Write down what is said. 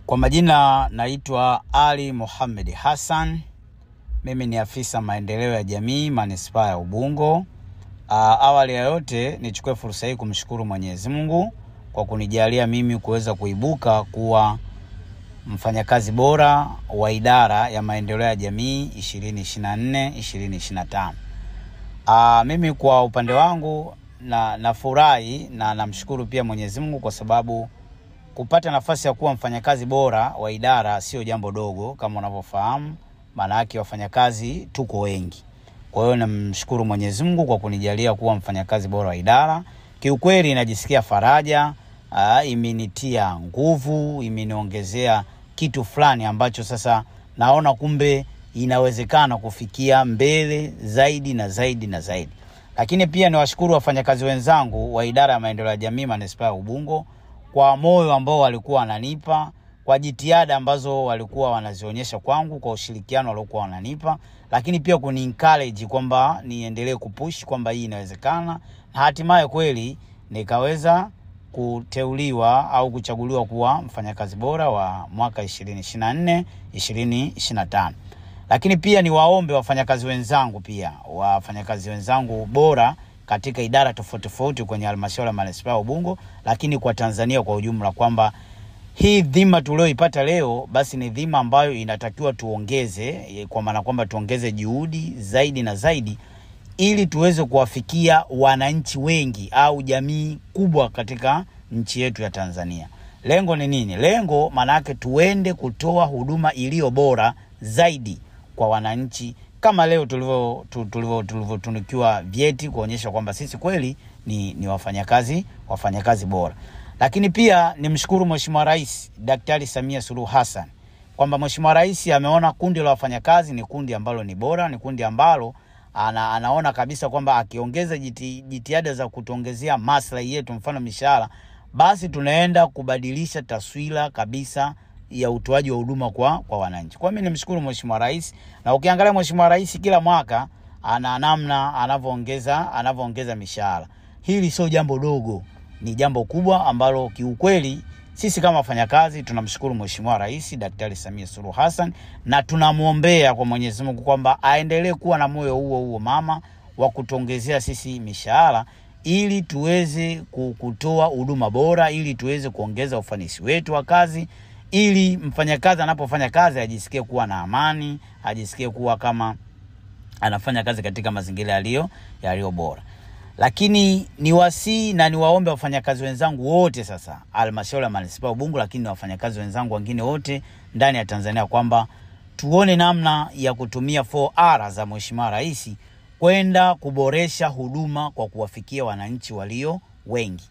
Kwa majina naitwa Ali Mohamed Hassan. Mimi ni afisa maendeleo ya jamii manispaa ya Ubungo. Awali ya yote nichukue fursa hii kumshukuru Mwenyezi Mungu kwa kunijalia mimi kuweza kuibuka kuwa mfanyakazi bora wa idara ya maendeleo ya jamii 2024-2025. Mimi kwa upande wangu nafurahi na namshukuru pia Mwenyezi Mungu kwa sababu kupata nafasi ya kuwa mfanyakazi bora wa idara sio jambo dogo kama unavyofahamu, maana yake wafanyakazi tuko wengi. Kwa hiyo namshukuru Mwenyezi Mungu kwa kunijalia kuwa mfanyakazi bora wa idara. Kiukweli najisikia faraja, imenitia nguvu, imeniongezea kitu fulani ambacho sasa naona kumbe inawezekana kufikia mbele zaidi na zaidi na zaidi. Lakini pia niwashukuru wafanyakazi wenzangu wa idara ya maendeleo ya jamii manispaa ya Ubungo kwa moyo ambao walikuwa wananipa, kwa jitihada ambazo walikuwa wanazionyesha kwangu, kwa ushirikiano waliokuwa wananipa, lakini pia kuni-encourage kwamba niendelee kupush kwamba hii inawezekana, na hatimaye kweli nikaweza kuteuliwa au kuchaguliwa kuwa mfanyakazi bora wa mwaka 2024-2025. Lakini pia niwaombe wafanyakazi wenzangu bora katika idara tofauti kwenye halmashauri ya manispaa ya Ubungo, lakini kwa Tanzania kwa ujumla, kwamba hii dhima tulioipata leo basi ni dhima ambayo inatakiwa tuongeze, kwa maana kwamba tuongeze juhudi zaidi na zaidi ili tuweze kuwafikia wananchi wengi au jamii kubwa katika nchi yetu ya Tanzania. Lengo ni nini? Lengo maana yake tuende kutoa huduma iliyo bora zaidi kwa wananchi, kama leo tulivyotunikiwa vyeti kuonyesha kwamba sisi kweli ni wafanyakazi bora. Lakini pia nimshukuru Mheshimiwa Rais Daktari Samia Suluhu Hassan kwamba Mheshimiwa Rais ameona kundi la wafanyakazi ni kundi ambalo ni bora, ni kundi ambalo anaona kabisa kwamba akiongeza jitihada za kutuongezea maslahi yetu, mfano mishahara, basi tunaenda kubadilisha taswira kabisa ya utoaji wa huduma kwa wananchi. Kwa mimi nimshukuru Mheshimiwa Rais, na ukiangalia Mheshimiwa Rais kila mwaka ana namna anavyoongeza mishahara. Hili sio jambo dogo, ni jambo kubwa ambalo kiukweli sisi kama wafanyakazi tunamshukuru Mheshimiwa Rais Daktari Samia Suluhu Hassan, na tunamuombea kwa Mwenyezi Mungu kwamba aendelee kuwa na moyo huo mama wa kutuongezea sisi mishahara ili tuweze kutoa huduma bora, ili tuweze kuongeza ufanisi wetu wa kazi, ili mfanyakazi anapofanya kazi ajisikie kuwa na amani, ajisikie kuwa kama anafanya kazi katika mazingira yaliyo bora. Lakini niwasihi na niwaombe wafanyakazi wenzangu wote sasa halmashauri ya manispaa Ubungo, lakini wafanyakazi wenzangu wengine wote ndani ya Tanzania kwamba tuone namna ya kutumia 4R za Mheshimiwa Rais kwenda kuboresha huduma kwa kuwafikia wananchi walio wengi.